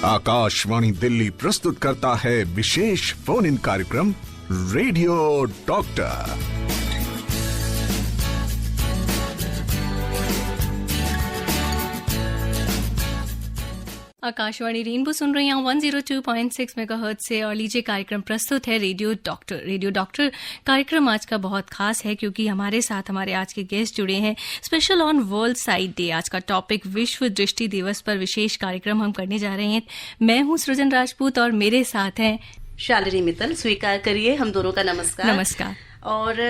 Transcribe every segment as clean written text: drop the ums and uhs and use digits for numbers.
आकाशवाणी दिल्ली प्रस्तुत करता है विशेष फोन इन कार्यक्रम रेडियो डॉक्टर। आकाशवाणी रेनबो सुन रहे हैं 102.6 मेगाहर्ट्ज से और लीजिए कार्यक्रम प्रस्तुत है रेडियो डॉक्टर। रेडियो डॉक्टर कार्यक्रम आज का बहुत खास है क्योंकि हमारे साथ हमारे आज के गेस्ट जुड़े हैं special on world site day. आज का टॉपिक विश्व दृष्टि दिवस पर विशेष कार्यक्रम हम करने जा रहे हैं। मैं हूं सृजन राजपूत और मेरे साथ हैं शालिनी मित्तल। स्वीकार करिए हम दोनों का नमस्कार। नमस्कार। और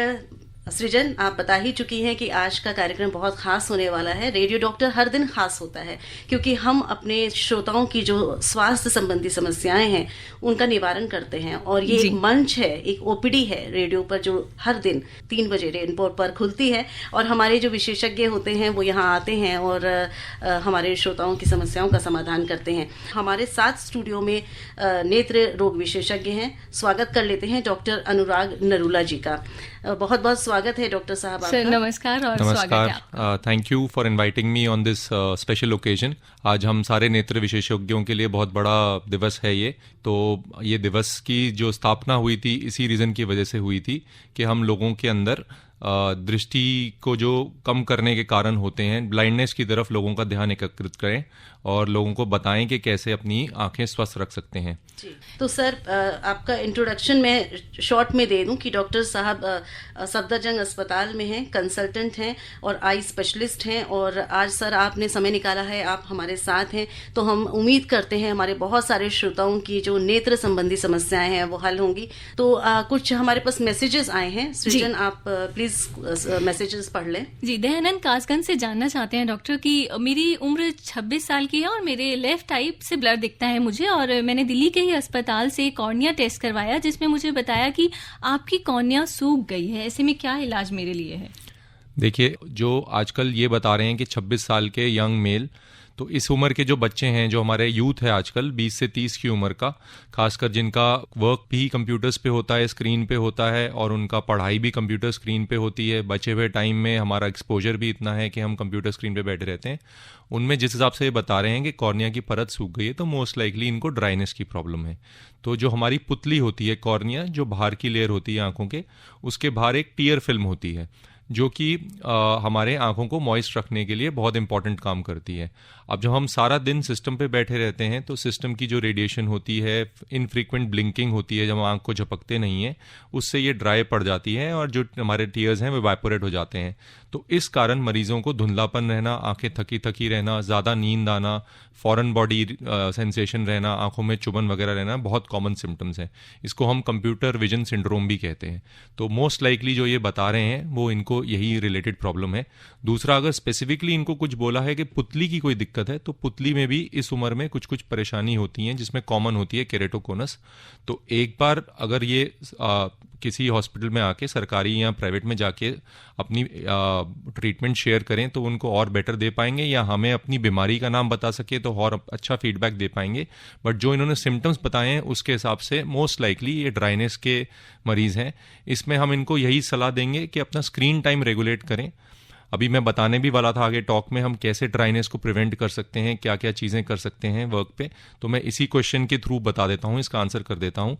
सृजन, आप बता ही चुकी हैं कि आज का कार्यक्रम बहुत खास होने वाला है। रेडियो डॉक्टर हर दिन खास होता है क्योंकि हम अपने श्रोताओं की जो स्वास्थ्य संबंधी समस्याएं हैं उनका निवारण करते हैं और ये एक मंच है, एक ओपीडी है रेडियो पर जो हर दिन 3 बजे रेनबो पर खुलती है और हमारे जो विशेषज्ञ होते हैं वो यहाँ आते हैं और हमारे श्रोताओं की समस्याओं का समाधान करते हैं। हमारे साथ स्टूडियो में नेत्र रोग विशेषज्ञ हैं। स्वागत कर लेते हैं डॉक्टर अनुराग नरूला जी का। बहुत बहुत स्वागत है डॉक्टर साहब आपका। नमस्कार और स्वागत है आपका। Thank you for inviting me on this special occasion. आज हम सारे नेत्र विशेषज्ञों के लिए बहुत बड़ा दिवस है ये। तो ये दिवस की जो स्थापना हुई थी इसी रीज़न की वजह से हुई थी कि हम लोगों के अंदर दृष्टि को जो कम करने के कारण होते हैं, ब्लाइंडनेस की तरफ लोगों का ध्यान एकत्रित करें और लोगों को बताएं कि कैसे अपनी आंखें स्वस्थ रख सकते हैं। जी, तो सर आपका इंट्रोडक्शन मैं शॉर्ट में दे दूं कि डॉक्टर साहब सफदरजंग अस्पताल में हैं, कंसल्टेंट हैं और आई स्पेशलिस्ट हैं और आज सर आपने समय निकाला है, आप हमारे साथ हैं। तो हम उम्मीद करते हैं हमारे बहुत सारे श्रोताओं की जो नेत्र संबंधी समस्याएं हैं वो हल होंगी। तो कुछ हमारे पास मैसेजेस आए हैं। सृजन, आप प्लीज मैसेजेस पढ़ लें। जी, दयानंद कासगंज से जानना चाहते हैं डॉक्टर कि मेरी उम्र 26 साल की है और मेरे लेफ्ट आई से ब्लर दिखता है मुझे और मैंने दिल्ली के ही अस्पताल से कॉर्निया टेस्ट करवाया जिसमें मुझे बताया कि आपकी कॉर्निया सूख गई है। ऐसे में क्या इलाज मेरे लिए है? देखिए, जो आजकल ये बता रहे हैं कि 26 साल के यंग मेल, तो इस उम्र के जो बच्चे हैं, जो हमारे यूथ है आजकल 20 से 30 की उम्र का, खासकर जिनका वर्क भी कंप्यूटर्स पे होता है, स्क्रीन पे होता है और उनका पढ़ाई भी कंप्यूटर स्क्रीन पे होती है, बचे हुए टाइम में हमारा एक्सपोजर भी इतना है कि हम कंप्यूटर स्क्रीन पे बैठे रहते हैं, उनमें जिस हिसाब से ये बता रहे हैं कि कॉर्निया की परत सूख गई है तो मोस्ट लाइकली इनको ड्राइनेस की प्रॉब्लम है। तो जो हमारी पुतली होती है कॉर्निया, जो बाहर की लेयर होती है आंखों के, उसके बाहर एक टीयर फिल्म होती है जो कि हमारे आंखों को मॉइस्ट रखने के लिए बहुत इंपॉर्टेंट काम करती है। अब जब हम सारा दिन सिस्टम पे बैठे रहते हैं तो सिस्टम की जो रेडिएशन होती है, इनफ्रीक्वेंट ब्लिंकिंग होती है, जब हम आंख को झपकते नहीं है, उससे ये ड्राई पड़ जाती है और जो हमारे टीयर्स हैं वो वाइपोरेट हो जाते हैं। तो इस कारण मरीजों को धुंधलापन रहना, आंखें थकी थकी रहना, ज़्यादा नींद आना, फॉरेन बॉडी सेंसेशन रहना, आंखों में चुभन वगैरह रहना बहुत कॉमन सिम्टम्स हैं। इसको हम कंप्यूटर विजन सिंड्रोम भी कहते हैं। तो मोस्ट लाइकली जो ये बता रहे हैं वो इनको यही रिलेटेड प्रॉब्लम है। दूसरा, अगर स्पेसिफिकली इनको कुछ बोला है कि पुतली की कोई दिक्कत है, तो पुतली में भी इस उम्र में कुछ कुछ परेशानी होती हैं जिसमें कॉमन होती है केरेटोकोनस। तो एक बार अगर ये किसी हॉस्पिटल में आके, सरकारी या प्राइवेट में जाके अपनी ट्रीटमेंट शेयर करें तो उनको और बेटर दे पाएंगे, या हमें अपनी बीमारी का नाम बता सके तो और अच्छा फीडबैक दे पाएंगे। बट जो इन्होंने सिम्टम्स बताए हैं उसके हिसाब से मोस्ट लाइकली ये ड्राइनेस के मरीज हैं। इसमें हम इनको यही सलाह देंगे कि अपना स्क्रीन टाइम रेगुलेट करें। अभी मैं बताने भी वाला था आगे टॉक में हम कैसे ड्राइनेस को प्रिवेंट कर सकते हैं, क्या क्या चीज़ें कर सकते हैं वर्क पे, तो मैं इसी क्वेश्चन के थ्रू बता देता हूँ, इसका आंसर कर देता हूँ।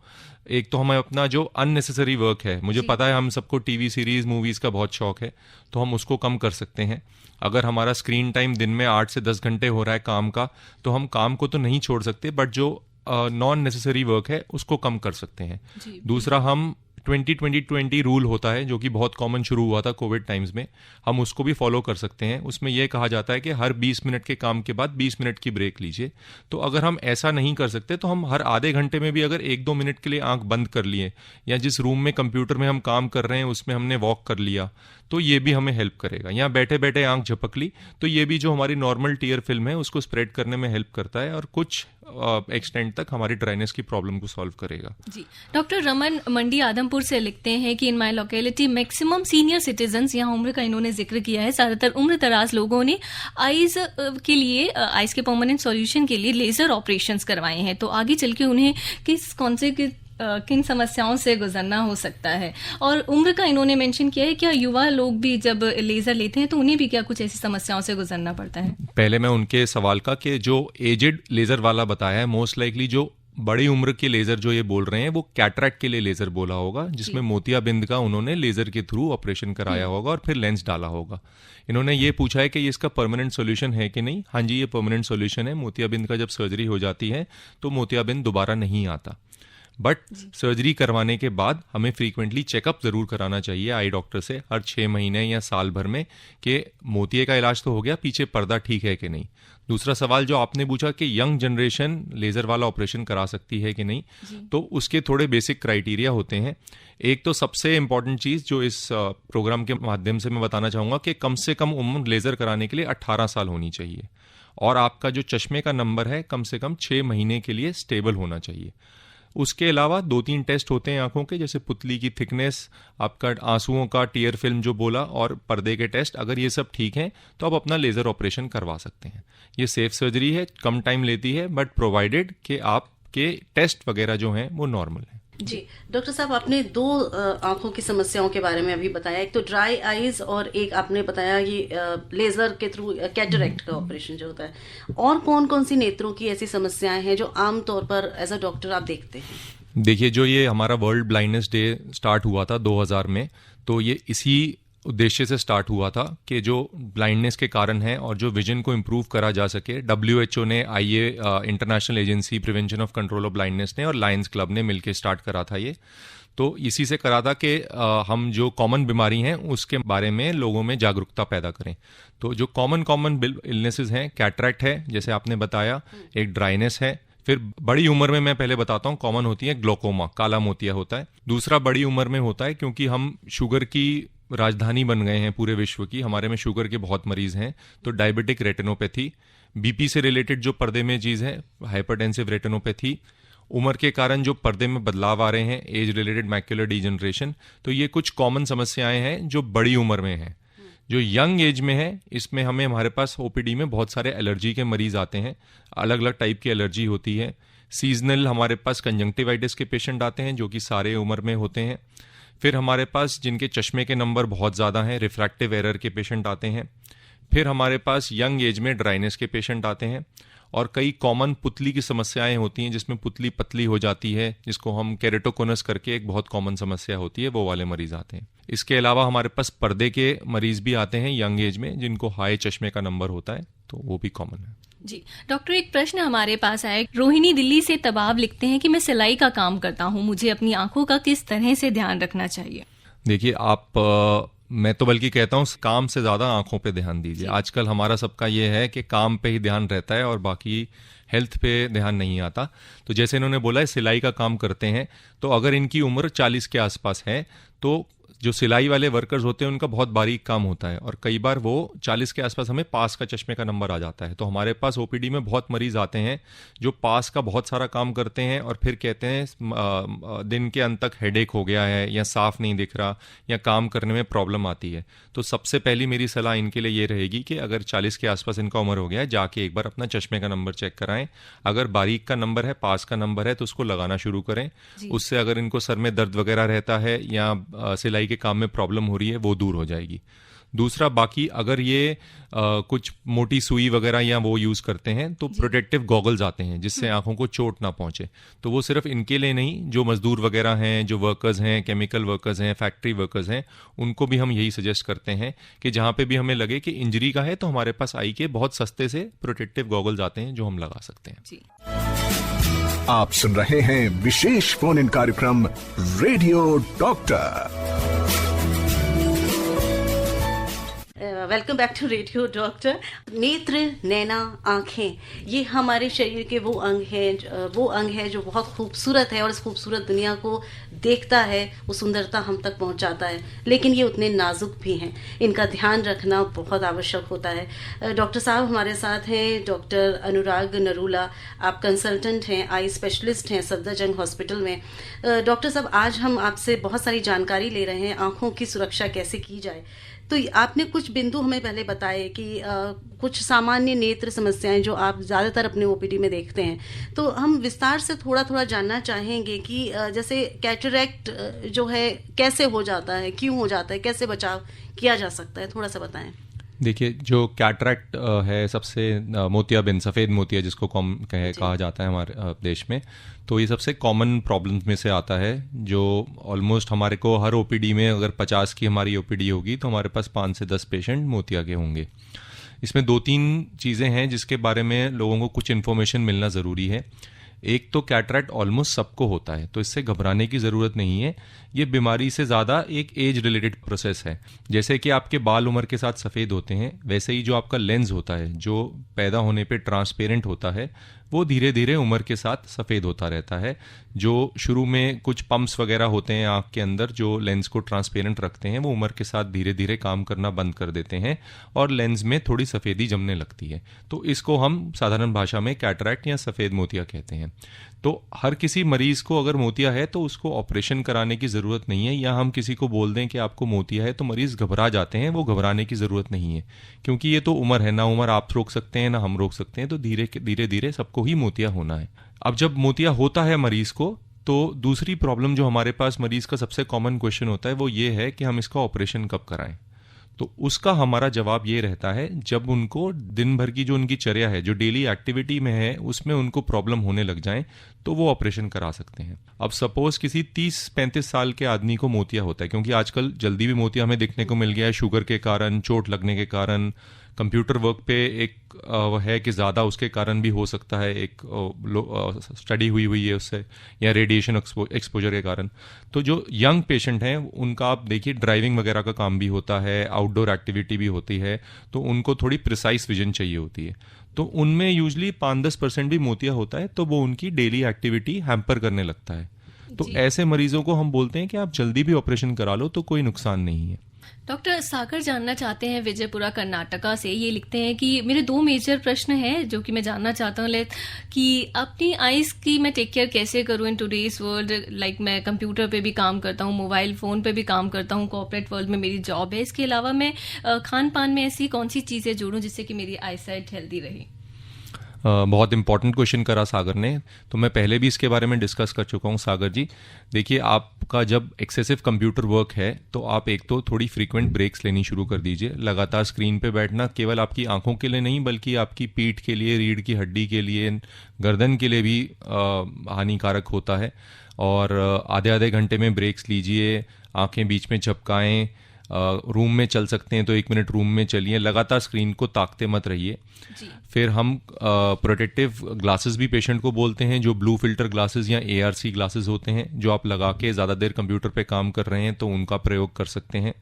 एक तो हमें अपना जो अननेसेसरी वर्क है, मुझे पता है हम सबको टीवी सीरीज़ मूवीज़ का बहुत शौक है, तो हम उसको कम कर सकते हैं। अगर हमारा स्क्रीन टाइम दिन में 8 से 10 घंटे हो रहा है काम का, तो हम काम को तो नहीं छोड़ सकते, बट जो नॉन नेसेसरी वर्क है उसको कम कर सकते हैं। दूसरा, हम 20-20-20 रूल होता है जो कि बहुत कॉमन शुरू हुआ था कोविड टाइम्स में, हम उसको भी फॉलो कर सकते हैं। उसमें यह कहा जाता है कि हर 20 मिनट के काम के बाद 20 मिनट की ब्रेक लीजिए। तो अगर हम ऐसा नहीं कर सकते तो हम हर आधे घंटे में भी अगर 1-2 मिनट के लिए आंख बंद कर लिए, या जिस रूम में कंप्यूटर में हम काम कर रहे हैं उसमें हमने वॉक कर लिया, तो ये भी हमें हेल्प करेगा। यहाँ बैठे बैठे आंख झपक ली तो ये भी जो हमारी नॉर्मल टीयर फिल्म है उसको स्प्रेड करने में हेल्प करता है और कुछ एक्सटेंट तक हमारी ड्राइनेस की प्रॉब्लम को सॉल्व करेगा। जी, डॉक्टर रमन मंडी आदमपुर से लिखते हैं कि इन माई लोकेलिटी मैक्सिमम सीनियर सिटीजन्स, यहाँ उम्र का इन्होंने जिक्र किया है, ज्यादातर उम्र दराज लोगों ने आइज के लिए, आइज के परमानेंट सॉल्यूशन के लिए लेजर ऑपरेशंस करवाए हैं। तो आगे चल के उन्हें कौन से किन समस्याओं से गुजरना हो सकता है, और उम्र का इन्होंने मेंशन किया है, क्या युवा लोग भी जब लेजर लेते हैं तो उन्हें भी क्या कुछ ऐसी समस्याओं से गुजरना पड़ता है? पहले मैं उनके सवाल का कि जो एजेड लेजर वाला बताया है, मोस्ट लाइकली जो बड़ी उम्र के लेजर जो ये बोल रहे हैं वो कैटरैक्ट के लिए लेजर बोला होगा, जिसमें मोतियाबिंद का उन्होंने लेजर के थ्रू ऑपरेशन कराया होगा और फिर लेंस डाला होगा। इन्होंने ये पूछा है कि ये इसका परमानेंट सॉल्यूशन है कि नहीं। हाँ जी, ये परमानेंट सॉल्यूशन है। मोतियाबिंद का जब सर्जरी हो जाती है तो मोतियाबिंद दोबारा नहीं आता, बट सर्जरी करवाने के बाद हमें फ्रीक्वेंटली चेकअप जरूर कराना चाहिए आई डॉक्टर से हर 6 महीने या साल भर में, कि मोतिये का इलाज तो हो गया, पीछे पर्दा ठीक है कि नहीं। दूसरा सवाल जो आपने पूछा कि यंग जनरेशन लेजर वाला ऑपरेशन करा सकती है कि नहीं, तो उसके थोड़े बेसिक क्राइटेरिया होते हैं। एक तो सबसे इंपॉर्टेंट चीज जो इस प्रोग्राम के माध्यम से मैं बताना चाहूंगा कि कम से कम उम्र लेजर कराने के लिए 18 साल होनी चाहिए, और आपका जो चश्मे का नंबर है कम से कम 6 महीने के लिए स्टेबल होना चाहिए। उसके अलावा 2-3 टेस्ट होते हैं आंखों के, जैसे पुतली की थिकनेस, आपका आंसुओं का टीयर फिल्म जो बोला, और पर्दे के टेस्ट। अगर ये सब ठीक हैं तो आप अपना लेजर ऑपरेशन करवा सकते हैं। ये सेफ सर्जरी है, कम टाइम लेती है, बट प्रोवाइडेड कि आपके टेस्ट वगैरह जो हैं वो नॉर्मल है। जी डॉक्टर साहब, आपने 2 आंखों की समस्याओं के बारे में अभी बताया, एक तो ड्राई आईज और एक आपने बताया ये लेजर के थ्रू कैटरैक्ट का ऑपरेशन जो होता है। और कौन कौन सी नेत्रों की ऐसी समस्याएं हैं जो आमतौर पर एज अ डॉक्टर आप देखते हैं? देखिए, जो ये हमारा वर्ल्ड ब्लाइंडनेस डे स्टार्ट हुआ था 2000 में, तो ये इसी उद्देश्य से स्टार्ट हुआ था कि जो ब्लाइंडनेस के कारण है और जो विजन को इम्प्रूव करा जा सके, WHO ने, IA international agency prevention of control of blindness ने और लायंस क्लब ने मिलकर स्टार्ट करा था ये। तो इसी से करा था कि हम जो कॉमन बीमारी हैं उसके बारे में लोगों में जागरूकता पैदा करें। तो जो कॉमन इलनेसेस हैं, कैटरैक्ट है जैसे आपने बताया, एक ड्राइनेस है, फिर बड़ी उम्र में मैं पहले बताता हूँ, कॉमन होती है ग्लोकोमा, काला मोतिया होता है। दूसरा बड़ी उम्र में होता है क्योंकि हम शुगर की राजधानी बन गए हैं पूरे विश्व की, हमारे में शुगर के बहुत मरीज हैं, तो डायबिटिक रेटिनोपैथी, बीपी से रिलेटेड जो पर्दे में चीज़ है हाइपरटेंसिव रेटिनोपैथी, उम्र के कारण जो पर्दे में बदलाव आ रहे हैं, एज रिलेटेड मैक्युलर डीजनरेशन। तो ये कुछ कॉमन समस्याएं हैं जो बड़ी उम्र में हैं। जो यंग एज में है, इसमें हमारे पास ओपीडी में बहुत सारे एलर्जी के मरीज आते हैं, अलग अलग टाइप की एलर्जी होती है। सीजनल हमारे पास कंजंक्टिवाइटिस के पेशेंट आते हैं जो कि सारे उम्र में होते हैं। फिर हमारे पास जिनके चश्मे के नंबर बहुत ज़्यादा हैं, रिफ्रैक्टिव एरर के पेशेंट आते हैं। फिर हमारे पास यंग एज में ड्राइनेस के पेशेंट आते हैं, और कई कॉमन पुतली की समस्याएं होती हैं जिसमें पुतली पतली हो जाती है, जिसको हम केरेटोकोनस करके एक बहुत कॉमन समस्या होती है, वो वाले मरीज आते हैं। इसके अलावा हमारे पास पर्दे के मरीज भी आते हैं यंग एज में, जिनको हाई चश्मे का नंबर होता है, तो वो भी कॉमन है। जी डॉक्टर, एक प्रश्न हमारे पास आया। रोहिणी दिल्ली से तबाब लिखते हैं कि मैं सिलाई का काम करता हूँ, मुझे अपनी आंखों का किस तरह से ध्यान रखना चाहिए? देखिए, मैं तो बल्कि कहता हूँ काम से ज़्यादा आंखों पे ध्यान दीजिए। आजकल हमारा सबका ये है कि काम पे ही ध्यान रहता है और बाकी हेल्थ पे ध्यान नहीं आता। तो जैसे इन्होंने बोला है सिलाई का काम करते हैं, तो अगर इनकी उम्र 40 के आसपास है तो जो सिलाई वाले वर्कर्स होते हैं उनका बहुत बारीक काम होता है, और कई बार वो 40 के आसपास हमें पास का चश्मे का नंबर आ जाता है। तो हमारे पास ओपीडी में बहुत मरीज आते हैं जो पास का बहुत सारा काम करते हैं और फिर कहते हैं दिन के अंत तक हेडेक हो गया है, या साफ नहीं दिख रहा, या काम करने में प्रॉब्लम आती है। तो सबसे पहली मेरी सलाह इनके लिए ये रहेगी कि अगर 40 के आसपास इनका उम्र हो गया है, जाके एक बार अपना चश्मे का नंबर चेक कराएं। अगर बारीक का नंबर है, पास का नंबर है, तो उसको लगाना शुरू करें। उससे अगर इनको सर में दर्द वगैरह रहता है या सिलाई के काम में प्रॉब्लम हो रही है, वो दूर हो जाएगी। दूसरा, बाकी अगर ये कुछ मोटी सुई वगैरह या वो यूज करते हैं तो प्रोटेक्टिव गॉगल्स आते हैं जिससे आंखों को चोट ना पहुंचे। तो वो सिर्फ इनके लिए नहीं, जो मजदूर वगैरह हैं, जो वर्कर्स हैं, केमिकल वर्कर्स हैं, फैक्ट्री वर्कर्स हैं, उनको भी हम यही सजेस्ट करते हैं कि जहां पे भी हमें लगे कि इंजरी का है तो हमारे पास आई के बहुत सस्ते से प्रोटेक्टिव गॉगल्स आते हैं जो हम लगा सकते हैं। जी। आप सुन रहे हैं विशेष फोन इन कार्यक्रम radio doctor. Welcome back to radio doctor. नेत्र, नैना, आंखें, ये हमारे शरीर के वो अंग है जो बहुत खूबसूरत है और इस खूबसूरत दुनिया को देखता है, वो सुंदरता हम तक पहुंचाता है, लेकिन ये उतने नाजुक भी हैं, इनका ध्यान रखना बहुत आवश्यक होता है। डॉक्टर साहब हमारे साथ हैं, डॉक्टर अनुराग नरूला, आप कंसल्टेंट हैं, आई स्पेशलिस्ट हैं सफदरजंग हॉस्पिटल में। डॉक्टर साहब, आज हम आपसे बहुत सारी जानकारी ले रहे हैं आंखों की सुरक्षा कैसे की जाए। तो आपने कुछ बिंदु हमें पहले बताए कि कुछ सामान्य नेत्र समस्याएं जो आप ज़्यादातर अपने ओपीडी में देखते हैं, तो हम विस्तार से थोड़ा थोड़ा जानना चाहेंगे कि जैसे कैटरेक्ट जो है कैसे हो जाता है, क्यों हो जाता है, कैसे बचाव किया जा सकता है, थोड़ा सा बताएं। देखिए, जो कैटरैक्ट है, सबसे मोतियाबिंद, सफ़ेद मोतिया जिसको कहा जाता है हमारे देश में, तो ये सबसे कॉमन प्रॉब्लम्स में से आता है, जो ऑलमोस्ट हमारे को हर ओपीडी में, अगर 50 की हमारी ओपीडी होगी तो हमारे पास 5 से 10 पेशेंट मोतिया के होंगे। इसमें 2-3 चीज़ें हैं जिसके बारे में लोगों को कुछ इन्फॉर्मेशन मिलना ज़रूरी है। एक तो कैटरैक्ट ऑलमोस्ट सबको होता है, तो इससे घबराने की ज़रूरत नहीं है। ये बीमारी से ज़्यादा एक एज रिलेटेड प्रोसेस है। जैसे कि आपके बाल उम्र के साथ सफ़ेद होते हैं, वैसे ही जो आपका लेंस होता है, जो पैदा होने पे ट्रांसपेरेंट होता है, वो धीरे धीरे उम्र के साथ सफ़ेद होता रहता है। जो शुरू में कुछ पंप्स वगैरह होते हैं आँख के अंदर जो लेंस को ट्रांसपेरेंट रखते हैं, वो उम्र के साथ धीरे धीरे काम करना बंद कर देते हैं और लेंस में थोड़ी सफ़ेदी जमने लगती है। तो इसको हम साधारण भाषा में कैटरैक्ट या सफ़ेद मोतिया कहते हैं। तो हर किसी मरीज को अगर मोतिया है तो उसको ऑपरेशन कराने की ज़रूरत नहीं है, या हम किसी को बोल दें कि आपको मोतिया है तो मरीज़ घबरा जाते हैं। वो घबराने की ज़रूरत नहीं है, क्योंकि ये तो उम्र है, ना उम्र आप रोक सकते हैं ना हम रोक सकते हैं। तो धीरे धीरे सबको ही मोतिया होना है। अब जब मोतिया होता है मरीज़ को, तो दूसरी प्रॉब्लम जो हमारे पास मरीज़ का सबसे कॉमन क्वेश्चन होता है वो ये है कि हम इसका ऑपरेशन कब कराएं। तो उसका हमारा जवाब ये रहता है, जब उनको दिन भर की जो उनकी चर्या है, जो डेली एक्टिविटी में है, उसमें उनको प्रॉब्लम होने लग जाए तो वो ऑपरेशन करा सकते हैं। अब सपोज किसी 30-35 साल के आदमी को मोतिया होता है, क्योंकि आजकल जल्दी भी मोतिया हमें देखने को मिल गया है, शुगर के कारण, चोट लगने के कारण, कंप्यूटर वर्क पे एक है कि ज़्यादा उसके कारण भी हो सकता है, एक स्टडी हुई है उससे, या रेडिएशन एक्सपोजर के कारण। तो जो यंग पेशेंट हैं उनका आप देखिए ड्राइविंग वगैरह का काम भी होता है, आउटडोर एक्टिविटी भी होती है, तो उनको थोड़ी प्रिसाइज विजन चाहिए होती है। तो उनमें यूजली 5-10% भी मोतिया होता है, तो वो उनकी डेली एक्टिविटी हैम्पर करने लगता है। तो ऐसे मरीजों को हम बोलते हैं कि आप जल्दी भी ऑपरेशन करा लो तो कोई नुकसान नहीं है। डॉक्टर सागर जानना चाहते हैं विजयपुरा कर्नाटका से, ये लिखते हैं कि मेरे 2 मेजर प्रश्न हैं जो कि मैं जानना चाहता हूँ कि अपनी आइज़ की मैं टेक केयर कैसे करूँ इन टुडेज वर्ल्ड। लाइक मैं कंप्यूटर पे भी काम करता हूँ, मोबाइल फ़ोन पे भी काम करता हूँ, कॉर्पोरेट वर्ल्ड में मेरी जॉब है। इसके अलावा मैं खान पान में ऐसी कौन सी चीज़ें जोड़ूँ जिससे कि मेरी आई साइट हेल्दी रहे। बहुत इंपॉर्टेंट क्वेश्चन करा सागर ने, तो मैं पहले भी इसके बारे में डिस्कस कर चुका हूँ। सागर जी देखिए, आपका जब एक्सेसिव कंप्यूटर वर्क है तो आप एक तो थोड़ी फ्रीक्वेंट ब्रेक्स लेनी शुरू कर दीजिए। लगातार स्क्रीन पे बैठना केवल आपकी आंखों के लिए नहीं, बल्कि आपकी पीठ के लिए, रीढ़ की हड्डी के लिए, गर्दन के लिए भी हानिकारक होता है। और आधे घंटे में ब्रेक्स लीजिए, आंखें बीच में झपकाएं, रूम में चल सकते हैं तो 1 मिनट रूम में चलिए, लगातार स्क्रीन को ताकते मत रहिए। फिर हम प्रोटेक्टिव ग्लासेस भी पेशेंट को बोलते हैं, जो ब्लू फिल्टर ग्लासेस या ARC ग्लासेस होते हैं, जो आप लगा के ज़्यादा देर कंप्यूटर पे काम कर रहे हैं तो उनका प्रयोग कर सकते हैं।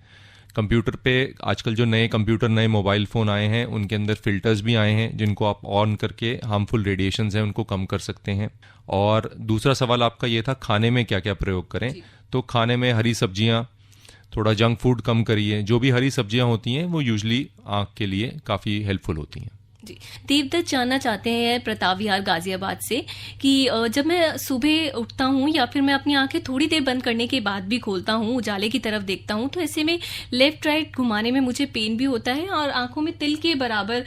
कंप्यूटर पे आजकल जो नए मोबाइल फ़ोन आए हैं उनके अंदर फिल्टर्स भी आए हैं जिनको आप ऑन करके हार्मफुल रेडिएशंस हैं उनको कम कर सकते हैं। और दूसरा सवाल आपका ये था खाने में क्या क्या प्रयोग करें, तो खाने में हरी सब्जियाँ, थोड़ा जंक फूड कम करिए। जो भी हरी सब्जियां होती हैं वो यूजली आँख के लिए काफ़ी हेल्पफुल होती हैं। जी, देवदत्त जानना चाहते हैं प्रताप विहार गाजियाबाद से कि जब मैं सुबह उठता हूँ या फिर मैं अपनी आंखें थोड़ी देर बंद करने के बाद भी खोलता हूँ, उजाले की तरफ देखता हूँ, तो ऐसे में लेफ्ट राइट घुमाने में मुझे पेन भी होता है और आंखों में तिल के बराबर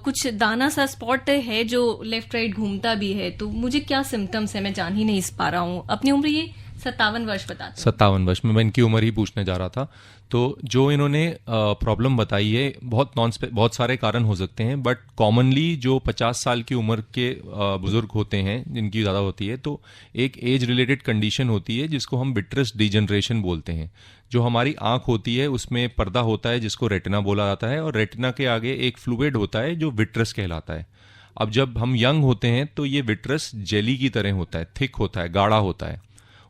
कुछ दाना सा स्पॉट है जो लेफ्ट राइट घूमता भी है। तो मुझे क्या सिम्टम्स है, मैं जान ही नहीं पा रहा हूँ। अपनी उम्र ये 57 वर्ष बताते हैं। 57 वर्ष में मैं इनकी उम्र ही पूछने जा रहा था। तो जो इन्होंने प्रॉब्लम बताई है, बहुत सारे कारण हो सकते हैं, बट कॉमनली जो 50 साल की उम्र के बुजुर्ग होते हैं जिनकी ज़्यादा होती है, तो एक एज रिलेटेड कंडीशन होती है जिसको हम विट्रस डिजनरेशन बोलते हैं। जो हमारी आंख होती है उसमें पर्दा होता है जिसको रेटिना बोला जाता है, और रेटिना के आगे एक फ्लूइड होता है जो विट्रस कहलाता है। अब जब हम यंग होते हैं तो ये विट्रस जेली की तरह होता है, थिक होता है, गाढ़ा होता है।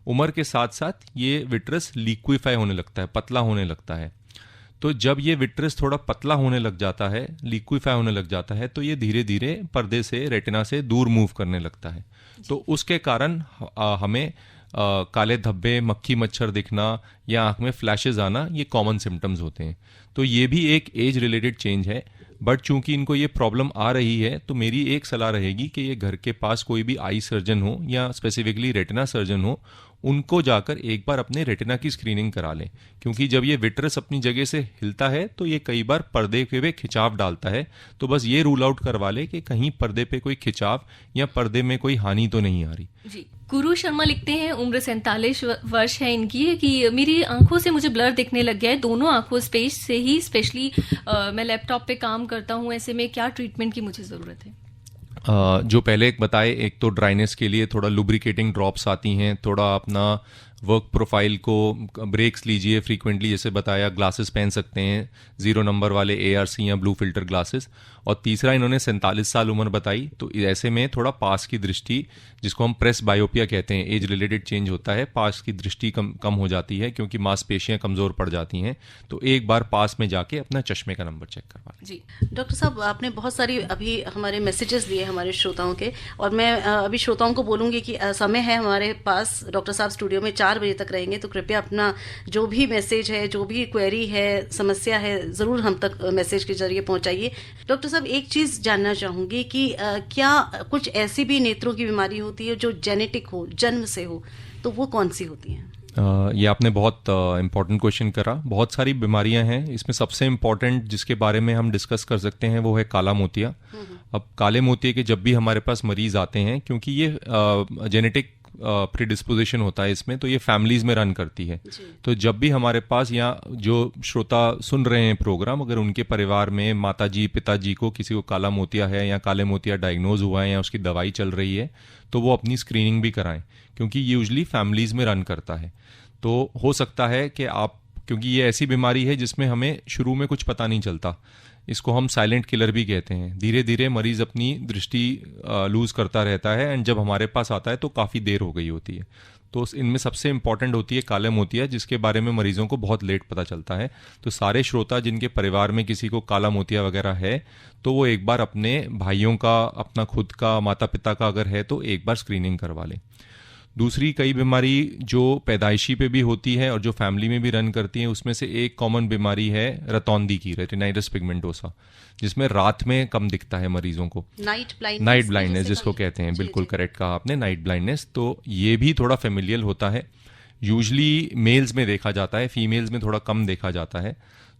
उम्र के साथ साथ ये विट्रस लिक्विफाई होने लगता है, पतला होने लगता है। तो जब ये विट्रस थोड़ा पतला होने लग जाता है, लिक्विफाई होने लग जाता है, तो ये धीरे धीरे पर्दे से, रेटिना से दूर मूव करने लगता है। तो उसके कारण हमें काले धब्बे, मक्खी मच्छर दिखना या आंख में फ्लैशेस आना, ये कॉमन सिम्टम्स होते हैं। तो ये भी एक एज रिलेटेड चेंज है। बट चूंकि इनको ये प्रॉब्लम आ रही है तो मेरी एक सलाह रहेगी कि ये घर के पास कोई भी आई सर्जन हो या स्पेसिफिकली रेटिना सर्जन हो, उनको जाकर एक बार अपने रेटिना की स्क्रीनिंग करा लें, क्योंकि जब ये विट्रस अपनी जगह से हिलता है तो ये कई बार पर्दे पे खिंचाव डालता है। तो बस ये रूल आउट करवा ले कि कहीं पर्दे पे कोई खिंचाव या पर्दे में कोई हानि तो नहीं आ रही। जी, गुरु शर्मा लिखते हैं, उम्र 47 वर्ष है इनकी, कि मेरी आंखों से मुझे ब्लर दिखने लग गया है, दोनों आंखों स्पेस से ही, स्पेशली मैं लैपटॉप पे काम करता हूँ, ऐसे में क्या ट्रीटमेंट की मुझे ज़रूरत है? जो पहले एक बताए, एक तो ड्राइनेस के लिए थोड़ा लुब्रिकेटिंग ड्रॉप्स आती हैं, थोड़ा अपना वर्क प्रोफाइल को ब्रेक्स लीजिए फ्रीक्वेंटली, जैसे बताया ग्लासेस पहन सकते हैं 0 नंबर वाले ARC या ब्लू फिल्टर ग्लासेस। और तीसरा इन्होंने 47 साल उम्र बताई, तो ऐसे में थोड़ा पास की दृष्टि, जिसको हम प्रेस बायोपिया कहते हैं, एज रिलेटेड चेंज होता है, पास की दृष्टि कम हो जाती है क्योंकि मांसपेशियां कमज़ोर पड़ जाती हैं। तो एक बार पास में जाके अपना चश्मे का नंबर चेक करवा लें। जी डॉक्टर साहब, आपने बहुत सारी अभी हमारे मैसेजेस लिए हमारे श्रोताओं के, और मैं अभी श्रोताओं को बोलूँगी कि समय है हमारे पास, डॉक्टर साहब स्टूडियो में 4 बजे तक रहेंगे, तो कृपया अपना जो भी मैसेज है, जो भी क्वेरी है, समस्या है, ज़रूर हम तक मैसेज के जरिए पहुँचाइए। डॉक्टर साहब, एक चीज़ जानना चाहूँगी कि क्या कुछ ऐसी भी नेत्रों की बीमारी होती है जो जेनेटिक हो, जन्म से हो, तो वो कौन सी होती हैं? ये आपने बहुत इम्पॉर्टेंट क्वेश्चन करा। बहुत सारी बीमारियां हैं, इसमें सबसे इम्पॉर्टेंट जिसके बारे में हम डिस्कस कर सकते हैं वो है काला मोतिया। अब काले मोतिया के जब भी हमारे पास मरीज आते हैं, क्योंकि ये जेनेटिक प्रीडिस्पोजिशन होता है इसमें, तो ये फैमिलीज में रन करती है। तो जब भी हमारे पास, या जो श्रोता सुन रहे हैं प्रोग्राम, अगर उनके परिवार में माताजी पिताजी को किसी को काला मोतिया है या काले मोतिया डायग्नोज हुआ है या उसकी दवाई चल रही है, तो वो अपनी स्क्रीनिंग भी कराएं, क्योंकि ये यूजली फैमिलीज में रन करता है। तो हो सकता है कि आप, क्योंकि ये ऐसी बीमारी है जिसमें हमें शुरू में कुछ पता नहीं चलता, इसको हम साइलेंट किलर भी कहते हैं। धीरे धीरे मरीज अपनी दृष्टि लूज करता रहता है, एंड जब हमारे पास आता है तो काफ़ी देर हो गई होती है। तो इनमें सबसे इंपॉर्टेंट होती है काले मोतिया, जिसके बारे में मरीजों को बहुत लेट पता चलता है। तो सारे श्रोता जिनके परिवार में किसी को काला मोतिया वगैरह है, तो वो एक बार अपने भाइयों का, अपना खुद का, माता पिता का अगर है तो एक बार स्क्रीनिंग करवा लें। दूसरी कई बीमारी जो पैदाइशी पे भी होती है और जो फैमिली में भी रन करती है, उसमें से एक कॉमन बीमारी है रतौंधी की, रेटिनाइटिस पिगमेंटोसा, जिसमें रात में कम दिखता है मरीजों को। नाइट ब्लाइंडनेस जिसको कहते हैं, बिल्कुल करेक्ट कहा आपने, नाइट ब्लाइंडनेस। तो ये भी थोड़ा फेमिलियल होता है, यूजली मेल्स में देखा जाता है, फीमेल्स में थोड़ा कम देखा जाता है।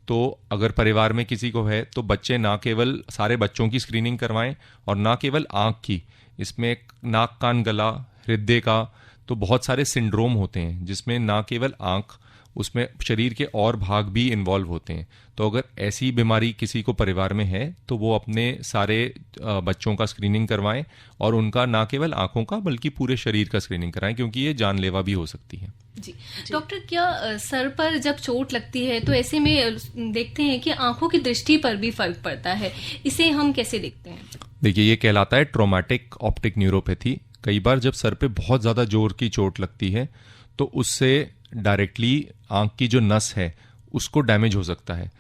तो अगर परिवार में किसी को है तो बच्चे ना केवल सारे बच्चों की स्क्रीनिंग करवाएं और ना केवल आँख की, इसमें नाक कान गला हृदय का, तो बहुत सारे सिंड्रोम होते हैं जिसमें ना केवल आँख, उसमें शरीर के और भाग भी इन्वॉल्व होते हैं। तो अगर ऐसी बीमारी किसी को परिवार में है तो वो अपने सारे बच्चों का स्क्रीनिंग करवाएं, और उनका ना केवल आँखों का बल्कि पूरे शरीर का स्क्रीनिंग कराएं, क्योंकि ये जानलेवा भी हो सकती है। जी डॉक्टर, क्या सर पर जब चोट लगती है तो ऐसे में देखते हैं कि आंखों की दृष्टि पर भी फर्क पड़ता है, इसे हम कैसे देखते हैं? देखिए, ये कहलाता है ट्रोमैटिक ऑप्टिक न्यूरोपैथी। कई बार जब सर पे बहुत ज़्यादा जोर की चोट लगती है तो उससे डायरेक्टली आंख की जो नस है उसको डैमेज हो सकता है,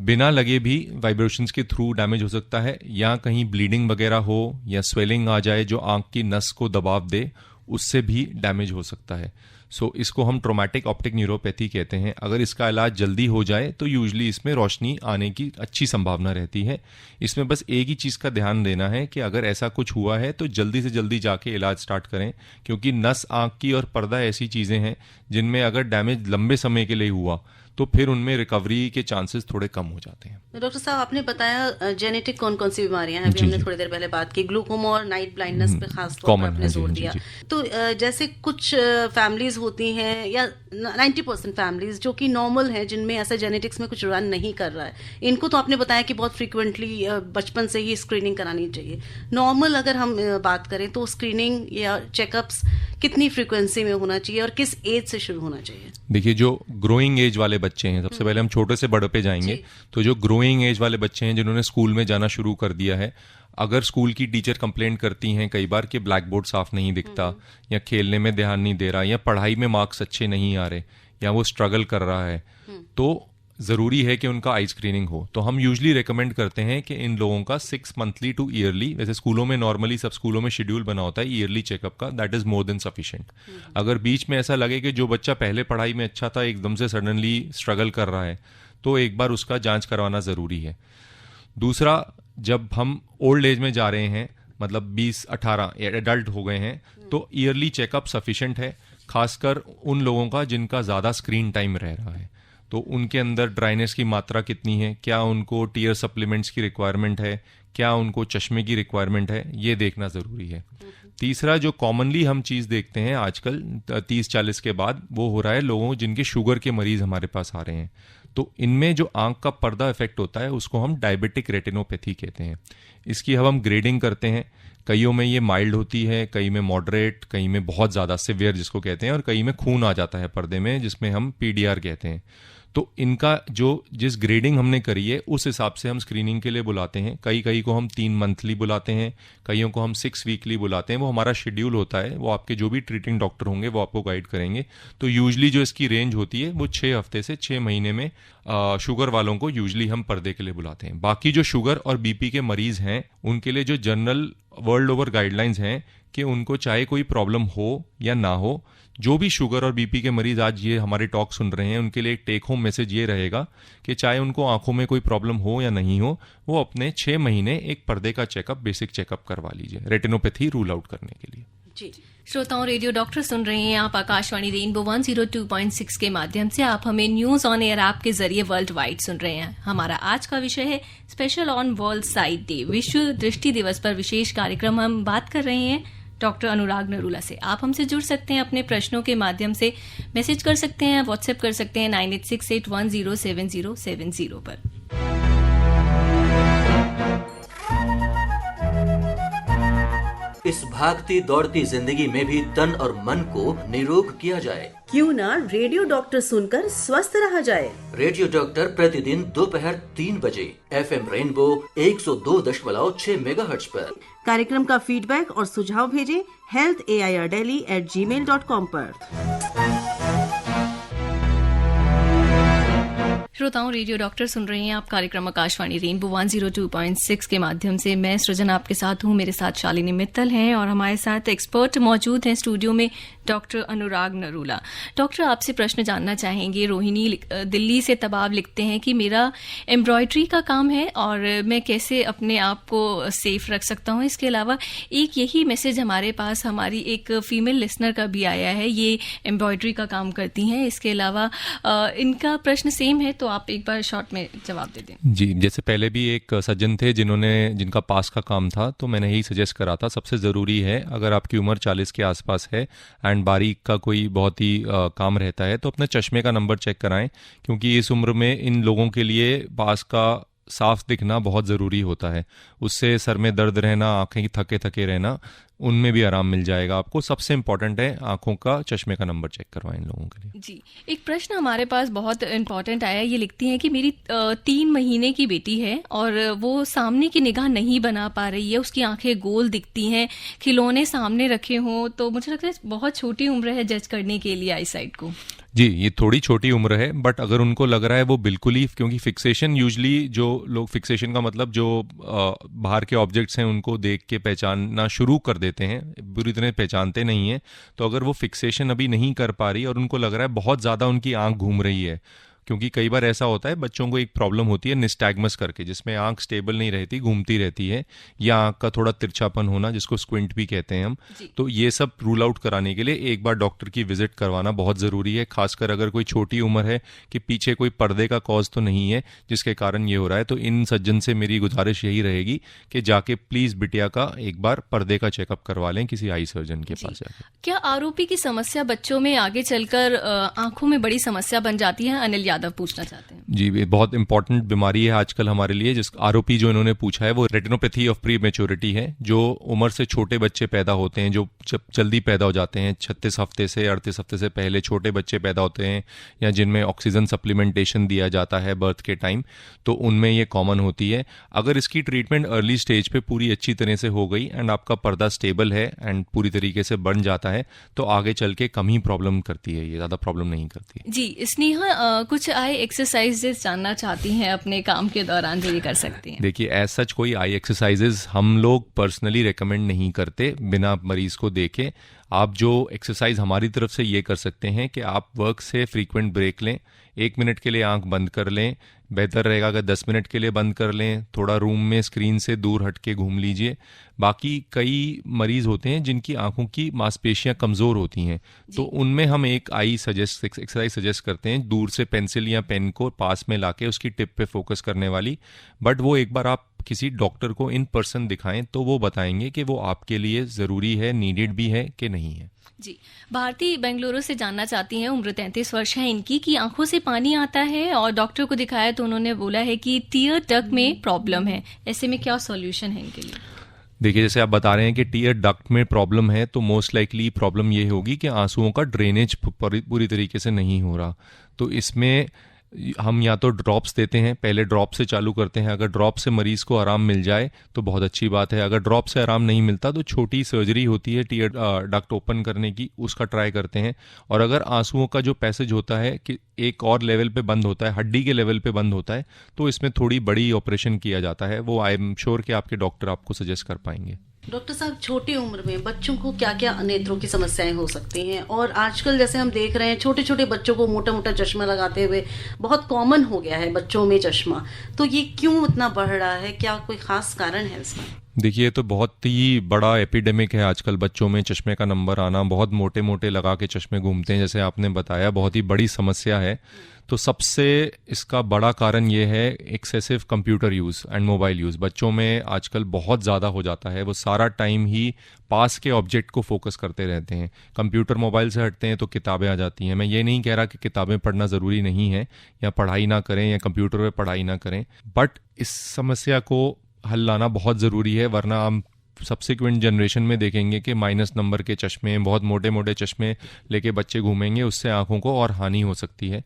बिना लगे भी वाइब्रेशंस के थ्रू डैमेज हो सकता है, या कहीं ब्लीडिंग वगैरह हो या स्वेलिंग आ जाए जो आंख की नस को दबाव दे, उससे भी डैमेज हो सकता है। सो इसको हम ट्रोमैटिक ऑप्टिक न्यूरोपैथी कहते हैं। अगर इसका इलाज जल्दी हो जाए तो यूजली इसमें रोशनी आने की अच्छी संभावना रहती है। इसमें बस एक ही चीज़ का ध्यान देना है कि अगर ऐसा कुछ हुआ है तो जल्दी से जल्दी जाके इलाज स्टार्ट करें, क्योंकि नस, आँख की और पर्दा ऐसी चीज़ें हैं जिनमें अगर डैमेज लंबे समय के लिए हुआ तो फिर उनमें रिकवरी के चांसेस थोड़े कम हो जाते हैं। डॉक्टर साहब, आपने बताया जेनेटिक कौन कौन सी बीमारियां हैं, अभी हमने थोड़ी देर पहले बात की, ग्लूकोमा और नाइट ब्लाइंडनेस पे खास तौर पर आपने जोर दिया। तो जैसे कुछ फैमिलीज होती हैं, या 90% फैमिलीज जो कि नॉर्मल हैं, जिनमें ऐसा जेनेटिक्स में कुछ रन नहीं कर रहा है, इनको तो आपने बताया कि बहुत फ्रीक्वेंटली बचपन से ही स्क्रीनिंग करानी चाहिए। नॉर्मल अगर हम बात करें तो स्क्रीनिंग या चेकअप्स कितनी फ्रीक्वेंसी में होना चाहिए और किस एज से शुरू होना चाहिए? देखिए, जो ग्रोइंग एज वाले बच्चे हैं, सबसे पहले हम छोटे से बड़े पे जाएंगे, तो जो ग्रोइंग एज वाले बच्चे हैं जिन्होंने स्कूल में जाना शुरू कर दिया है, अगर स्कूल की टीचर कंप्लेंट करती हैं कई बार कि ब्लैक बोर्ड साफ नहीं दिखता, या खेलने में ध्यान नहीं दे रहा, या पढ़ाई में मार्क्स अच्छे नहीं आ रहे, या वो स्ट्रगल कर रहा है, तो ज़रूरी है कि उनका आई स्क्रीनिंग हो। तो हम यूजली रेकमेंड करते हैं कि इन लोगों का 6 मंथली टू ईयरली, वैसे स्कूलों में नॉर्मली सब स्कूलों में शेड्यूल बना होता है ईयरली चेकअप का, that is more than sufficient. अगर बीच में ऐसा लगे कि जो बच्चा पहले पढ़ाई में अच्छा था एकदम से सडनली स्ट्रगल कर रहा है, तो एक बार उसका जांच करवाना ज़रूरी है। दूसरा, जब हम ओल्ड एज में जा रहे हैं, मतलब 20-18 एडल्ट हो गए हैं, तो ईयरली चेकअप सफिशिएंट है। खासकर उन लोगों का जिनका ज़्यादा स्क्रीन टाइम रह रहा है, तो उनके अंदर ड्राइनेस की मात्रा कितनी है, क्या उनको टीयर सप्लीमेंट्स की रिक्वायरमेंट है, क्या उनको चश्मे की रिक्वायरमेंट है, ये देखना ज़रूरी है। तीसरा जो कॉमनली हम चीज़ देखते हैं आजकल 30-40 के बाद, वो हो रहा है लोगों जिनके शुगर के मरीज़ हमारे पास आ रहे हैं। तो इनमें जो आंख का पर्दा इफेक्ट होता है उसको हम डायबिटिक रेटिनोपैथी कहते हैं। इसकी हम ग्रेडिंग करते हैं, कईयों में ये माइल्ड होती है, कई में मॉडरेट, कई में बहुत ज़्यादा सिवियर जिसको कहते हैं, और कई में खून आ जाता है पर्दे में जिसमें हम पीडीआर कहते हैं। तो इनका जो जिस ग्रेडिंग हमने करी है उस हिसाब से हम स्क्रीनिंग के लिए बुलाते हैं। कई को हम 3 मंथली बुलाते हैं, कईयों को हम 6 वीकली बुलाते हैं। वो हमारा शेड्यूल होता है, वो आपके जो भी ट्रीटिंग डॉक्टर होंगे वो आपको गाइड करेंगे। तो यूजली जो इसकी रेंज होती है वो 6 हफ्ते से 6 महीने में शुगर वालों को यूजली हम पर्दे के लिए बुलाते हैं। बाकी जो शुगर और बीपी के मरीज हैं उनके लिए जो जनरल वर्ल्ड ओवर गाइडलाइंस हैं कि उनको चाहे कोई प्रॉब्लम हो या ना हो, जो भी शुगर और बीपी के मरीज आज ये हमारे टॉक सुन रहे हैं उनके लिए एक टेक होम मैसेज ये रहेगा कि चाहे उनको आंखों में कोई प्रॉब्लम हो या नहीं हो, वो अपने 6 महीने एक पर्दे का चेकअप, बेसिक चेकअप करवा लीजिए रेटिनोपैथी रूल आउट करने के लिए। जी श्रोताओं, रेडियो डॉक्टर सुन रहे हैं आप आकाशवाणी रेनबो 102.6 के माध्यम से। आप हमें न्यूज ऑन एयर ऐप के जरिए वर्ल्ड वाइड सुन रहे हैं। हमारा आज का विषय है special on world site day, विश्व दृष्टि दिवस पर विशेष कार्यक्रम। हम बात कर रहे हैं डॉक्टर अनुराग नरूला से। आप हमसे जुड़ सकते हैं अपने प्रश्नों के माध्यम से, मैसेज कर सकते हैं, व्हाट्सएप कर सकते हैं 9868107070 पर। इस भागती दौड़ती जिंदगी में भी तन और मन को निरोग किया जाए। क्यों ना रेडियो डॉक्टर सुनकर स्वस्थ रहा जाए। रेडियो डॉक्टर प्रतिदिन दोपहर 3 बजे FM रेनबो 102.6 मेगाहर्ट्ज पर। कार्यक्रम का फीडबैक और सुझाव भेजें healthairdelhi@gmail.com पर। श्रोताओं, रेडियो डॉक्टर सुन रहे हैं आप कार्यक्रम आकाशवाणी रेनबो 102.6 के माध्यम से। मैं सृजन आपके साथ हूं, मेरे साथ शालिनी मित्तल हैं और हमारे साथ एक्सपर्ट मौजूद हैं स्टूडियो में, डॉक्टर अनुराग नरूला। डॉक्टर, आपसे प्रश्न जानना चाहेंगे। रोहिणी दिल्ली से तबाब लिखते हैं कि मेरा एम्ब्रॉयडरी का काम है और मैं कैसे अपने आप को सेफ रख सकता हूं। इसके अलावा एक यही मैसेज हमारे पास हमारी एक फीमेल लिसनर का भी आया है, ये एम्ब्रॉयडरी का काम करती हैं। इसके अलावा इनका प्रश्न सेम है, तो आप एक बार शॉर्ट में जवाब दे दें। जी, जैसे पहले भी एक सज्जन थे जिनका पास का काम था, तो मैंने यही सजेस्ट करा था, सबसे ज़रूरी है अगर आपकी उम्र 40 के आसपास है एंड बारीक का कोई बहुत ही काम रहता है तो अपने चश्मे का नंबर चेक कराएं, क्योंकि इस उम्र में इन लोगों के लिए पास का साफ दिखना बहुत ज़रूरी होता है। उससे सर में दर्द रहना, आंखें थके थके रहना, उनमें भी आराम मिल जाएगा आपको। सबसे इम्पोर्टेंट है आंखों का, चश्मे का नंबर चेक करवाएं इन लोगों के लिए। जी, एक प्रश्न हमारे पास बहुत इम्पोर्टेंट आया। ये लिखती हैं कि मेरी 3 महीने की बेटी है और वो सामने की निगाह नहीं बना पा रही है, उसकी आंखें गोल दिखती हैं, खिलौने सामने रखे हों, तो मुझे लगता है बहुत छोटी उम्र है जज करने के लिए आईसाइट को। जी, ये थोड़ी छोटी उम्र है, बट अगर उनको लग रहा है वो बिल्कुल ही, क्योंकि फिक्सेशन यूजली जो लोग, फिक्सेशन का मतलब जो बाहर के ऑब्जेक्ट्स हैं उनको देख के पहचानना शुरू कर देते हैं, बुरी तरह पहचानते नहीं हैं। तो अगर वो फिक्सेशन अभी नहीं कर पा रही और उनको लग रहा है बहुत ज़्यादा उनकी आंख घूम रही है, क्योंकि कई बार ऐसा होता है बच्चों को एक प्रॉब्लम होती है निस्टैग्मस करके, जिसमें आंख स्टेबल नहीं रहती, घूमती रहती है, या आंख का थोड़ा तिरछापन होना जिसको स्क्विंट भी कहते हैं हम। तो ये सब रूल आउट कराने के लिए एक बार डॉक्टर की विजिट करवाना बहुत ज़रूरी है, खासकर अगर कोई छोटी उम्र है कि पीछे कोई पर्दे का कॉज तो नहीं है जिसके कारण ये हो रहा है। तो इन सज्जन से मेरी गुजारिश यही रहेगी कि जाके प्लीज़ बिटिया का एक बार पर्दे का चेकअप करवा लें किसी आई सर्जन के पास जाकर। क्या आरोपी की समस्या बच्चों में आगे चलकर आंखों में बड़ी समस्या बन जाती है? अनिल यादव पूछना चाहते हैं। जी, ये बहुत इंपॉर्टेंट बीमारी है आजकल हमारे लिए। जिस आरोपी जो इन्होंने पूछा है वो रेटिनोपैथी ऑफ प्री मैच्योरिटी है, जो उम्र से छोटे बच्चे पैदा होते हैं, जो जल्दी पैदा हो जाते हैं, 36 हफ्ते से 38 हफ्ते से पहले छोटे बच्चे पैदा होते हैं, या जिनमें ऑक्सीजन सप्लीमेंटेशन दिया जाता है बर्थ के टाइम, तो उनमें ये कॉमन होती है। अगर इसकी ट्रीटमेंट अर्ली स्टेज पे पूरी अच्छी तरह से हो गई एंड आपका पर्दा स्टेबल है एंड पूरी तरीके से बन जाता है, तो आगे चल के कम ही प्रॉब्लम करती है, ये ज़्यादा प्रॉब्लम नहीं करती है। जी, स्नेहा कुछ आई एक्सरसाइजेस जानना चाहती हैं अपने काम के दौरान जो ये कर सकती हैं। देखिए, एज सच कोई आई एक्सरसाइजेस हम लोग पर्सनली रेकमेंड नहीं करते बिना मरीज को देखे। आप जो एक्सरसाइज हमारी तरफ से ये कर सकते हैं कि आप वर्क से फ्रीक्वेंट ब्रेक लें, 1 मिनट के लिए आंख बंद कर लें, बेहतर रहेगा अगर 10 मिनट के लिए बंद कर लें, थोड़ा रूम में स्क्रीन से दूर हट के घूम लीजिए। बाकी कई मरीज़ होते हैं जिनकी आंखों की मांसपेशियां कमज़ोर होती हैं, तो उनमें हम एक एक्सरसाइज सजेस्ट करते हैं, दूर से पेंसिल या पेन को पास में लाके उसकी टिप पे फोकस करने वाली। बट वो एक बार आप किसी डॉक्टर को इन पर्सन दिखाएं तो वो बताएंगे कि वो आपके लिए ज़रूरी है, नीडेड भी है कि नहीं है। जी, भारती बेंगलुरु से जानना चाहती हैं, उम्र 33 वर्ष है इनकी, कि आंखों से पानी आता है और डॉक्टर को दिखाया तो उन्होंने बोला है कि टीयर डक्ट में प्रॉब्लम है। ऐसे में क्या सॉल्यूशन है इनके लिए? देखिए, जैसे आप बता रहे हैं कि टीयर डक्ट में प्रॉब्लम है, तो मोस्ट लाइकली प्रॉब्लम ये होगी कि आंसुओं का ड्रेनेज पूरी तरीके से नहीं हो रहा। तो इसमें हम या तो ड्रॉप्स देते हैं, पहले ड्रॉप से चालू करते हैं। अगर ड्रॉप से मरीज़ को आराम मिल जाए तो बहुत अच्छी बात है। अगर ड्रॉप से आराम नहीं मिलता तो छोटी सर्जरी होती है टीयर डक्ट ओपन करने की, उसका ट्राई करते हैं। और अगर आंसुओं का जो पैसेज होता है कि एक और लेवल पे बंद होता है, हड्डी के लेवल पे बंद होता है, तो इसमें थोड़ी बड़ी ऑपरेशन किया जाता है। वो आई एम श्योर कि आपके डॉक्टर आपको सजेस्ट कर पाएंगे। डॉक्टर साहब, छोटी उम्र में बच्चों को क्या क्या नेत्रों की समस्याएं हो सकती हैं? और आजकल जैसे हम देख रहे हैं छोटे छोटे बच्चों को मोटा मोटा चश्मा लगाते हुए बहुत कॉमन हो गया है बच्चों में चश्मा, तो ये क्यों इतना बढ़ रहा है? क्या कोई खास कारण है इसका? देखिए, ये तो बहुत ही बड़ा एपिडेमिक है आजकल, बच्चों में चश्मे का नंबर आना। बहुत मोटे मोटे लगा के चश्मे घूमते हैं, जैसे आपने बताया, बहुत ही बड़ी समस्या है। तो सबसे इसका बड़ा कारण ये है excessive computer use and mobile use. बच्चों में आजकल बहुत ज़्यादा हो जाता है, वो सारा टाइम ही पास के ऑब्जेक्ट को फोकस करते रहते हैं। कंप्यूटर मोबाइल से हटते हैं तो किताबें आ जाती हैं। मैं ये नहीं कह रहा कि किताबें पढ़ना ज़रूरी नहीं है या पढ़ाई ना करें या कंप्यूटर पे पढ़ाई ना करें, बट इस समस्या को हल लाना बहुत ज़रूरी है, वरना हम सब्सिक्वेंट जनरेशन में देखेंगे कि माइनस नंबर के चश्मे, बहुत मोटे मोटे चश्मे लेके बच्चे घूमेंगे, उससे आंखों को और हानि हो सकती है।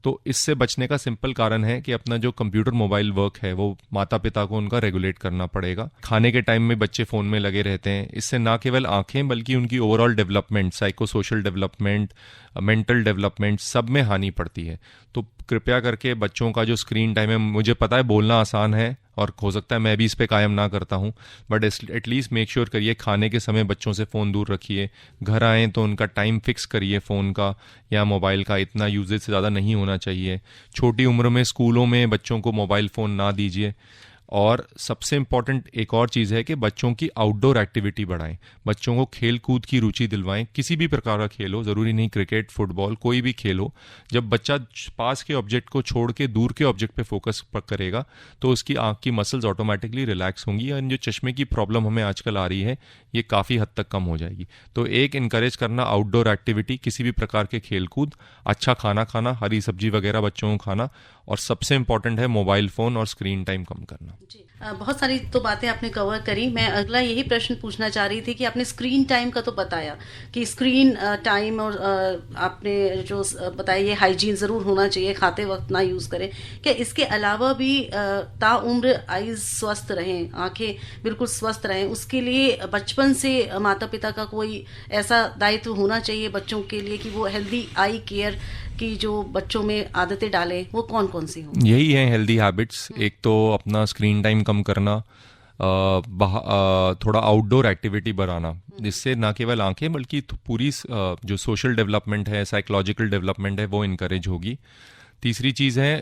तो इससे बचने का सिंपल कारण है कि अपना जो कंप्यूटर मोबाइल वर्क है वो माता पिता को उनका रेगुलेट करना पड़ेगा। खाने के टाइम में बच्चे फ़ोन में लगे रहते हैं, इससे ना केवल आंखें बल्कि उनकी overall development, psycho social development, mental development, सब में हानि पड़ती है। तो कृपया करके बच्चों का जो स्क्रीन टाइम है, मुझे पता है बोलना आसान है और हो सकता है मैं भी इस पे कायम ना करता हूँ, बट एटलीस्ट मेक श्योर करिए खाने के समय बच्चों से फ़ोन दूर रखिए। घर आएँ तो उनका टाइम फिक्स करिए फ़ोन का या मोबाइल का, इतना यूजेज से ज़्यादा नहीं होना चाहिए। छोटी उम्र में स्कूलों में बच्चों को मोबाइल फ़ोन ना दीजिए। और सबसे इम्पॉर्टेंट एक और चीज़ है कि बच्चों की आउटडोर एक्टिविटी बढ़ाएं, बच्चों को खेल कूद की रुचि दिलवाएं। किसी भी प्रकार का खेल हो, ज़रूरी नहीं क्रिकेट, फुटबॉल, कोई भी खेल हो। जब बच्चा पास के ऑब्जेक्ट को छोड़ के दूर के ऑब्जेक्ट पे फोकस करेगा तो उसकी आंख की मसल्स ऑटोमेटिकली रिलैक्स होंगी और जो चश्मे की प्रॉब्लम हमें आजकल आ रही है ये काफ़ी हद तक कम हो जाएगी। तो एक इनकरेज करना आउटडोर एक्टिविटी, किसी भी प्रकार के खेल कूद, अच्छा खाना खाना, हरी सब्जी वगैरह बच्चों को खाना, और सबसे इम्पॉर्टेंट है मोबाइल फ़ोन और स्क्रीन टाइम कम करना। जी, बहुत सारी तो बातें आपने कवर करी। मैं अगला यही प्रश्न पूछना चाह रही थी कि आपने स्क्रीन टाइम का तो बताया कि स्क्रीन टाइम, और आपने जो बताया ये हाइजीन ज़रूर होना चाहिए, खाते वक्त ना यूज़ करें। क्या इसके अलावा भी ताउम्र आइज़ स्वस्थ रहें, आंखें बिल्कुल स्वस्थ रहें, उसके लिए बचपन से माता पिता का कोई ऐसा दायित्व होना चाहिए बच्चों के लिए कि वो हेल्दी आई केयर की जो बच्चों में आदतें डालें, वो कौन कौन सी हों? यही है हेल्दी हैबिट्स। एक तो अपना स्क्रीन टाइम कम करना, थोड़ा आउटडोर एक्टिविटी बढ़ाना, जिससे ना केवल आंखें बल्कि पूरी जो सोशल डेवलपमेंट है, साइकोलॉजिकल डेवलपमेंट है, वो इनकरेज होगी। तीसरी चीज़ है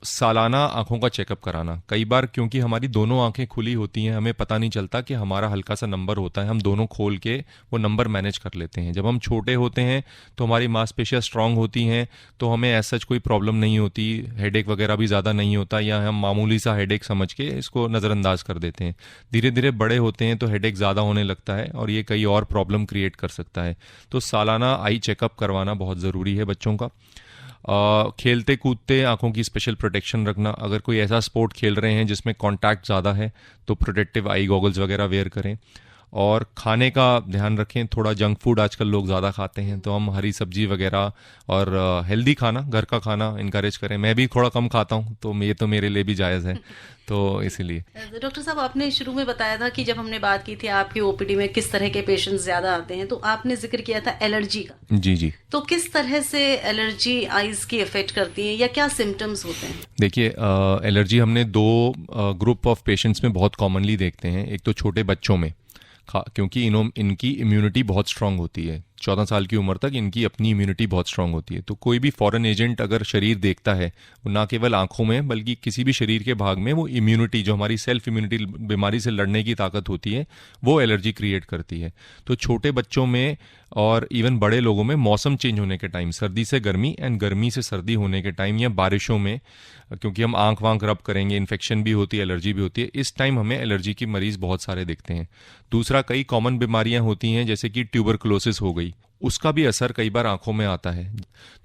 सालाना आंखों का चेकअप कराना। कई बार क्योंकि हमारी दोनों आंखें खुली होती हैं, हमें पता नहीं चलता कि हमारा हल्का सा नंबर होता है, हम दोनों खोल के वो नंबर मैनेज कर लेते हैं। जब हम छोटे होते हैं तो हमारी मांसपेशियां स्ट्रांग होती हैं, तो हमें ऐसा कोई प्रॉब्लम नहीं होती, हेडेक वगैरह भी ज़्यादा नहीं होता, या हम मामूली सा हेडेक समझ के इसको नज़रअंदाज कर देते हैं। धीरे धीरे बड़े होते हैं तो हेडेक ज़्यादा होने लगता है और ये कई और प्रॉब्लम क्रिएट कर सकता है। तो सालाना आई चेकअप करवाना बहुत ज़रूरी है बच्चों का। खेलते कूदते आंखों की स्पेशल प्रोटेक्शन रखना। अगर कोई ऐसा स्पोर्ट खेल रहे हैं जिसमें कांटेक्ट ज़्यादा है तो प्रोटेक्टिव आई गॉगल्स वगैरह वेयर करें। और खाने का ध्यान रखें, थोड़ा जंक फूड आजकल लोग ज़्यादा खाते हैं, तो हम हरी सब्जी वगैरह और हेल्दी खाना, घर का खाना इनकरेज करें। मैं भी थोड़ा कम खाता हूँ तो ये तो मेरे लिए भी जायज़ है, तो इसीलिए। डॉक्टर साहब, आपने शुरू में बताया था कि जब हमने बात की थी आपकी ओपीडी में किस तरह के पेशेंट्स ज़्यादा आते हैं, तो आपने जिक्र किया था एलर्जी का। जी जी। तो किस तरह से एलर्जी आइज़ की इफेक्ट करती है या क्या सिम्टम्स होते हैं? देखिए, एलर्जी हमने दो ग्रुप ऑफ पेशेंट्स में बहुत कॉमनली देखते हैं। एक तो छोटे बच्चों में, क्योंकि इनकी इम्यूनिटी बहुत स्ट्रांग होती है, 14 साल की उम्र तक इनकी अपनी इम्यूनिटी बहुत स्ट्रांग होती है। तो कोई भी फॉरेन एजेंट अगर शरीर देखता है, वो ना केवल आंखों में बल्कि किसी भी शरीर के भाग में वो इम्यूनिटी, जो हमारी सेल्फ इम्यूनिटी, बीमारी से लड़ने की ताकत होती है, वो एलर्जी क्रिएट करती है। तो छोटे बच्चों में और इवन बड़े लोगों में मौसम चेंज होने के टाइम, सर्दी से गर्मी एंड गर्मी से सर्दी होने के टाइम, या बारिशों में, क्योंकि हम आंख वांख रब करेंगे, इन्फेक्शन भी होती है, एलर्जी भी होती है, इस टाइम हमें एलर्जी की मरीज बहुत सारे दिखते हैं। दूसरा, कई कॉमन बीमारियां होती हैं जैसे कि ट्यूबरकुलोसिस हो गई, उसका भी असर कई बार आंखों में आता है।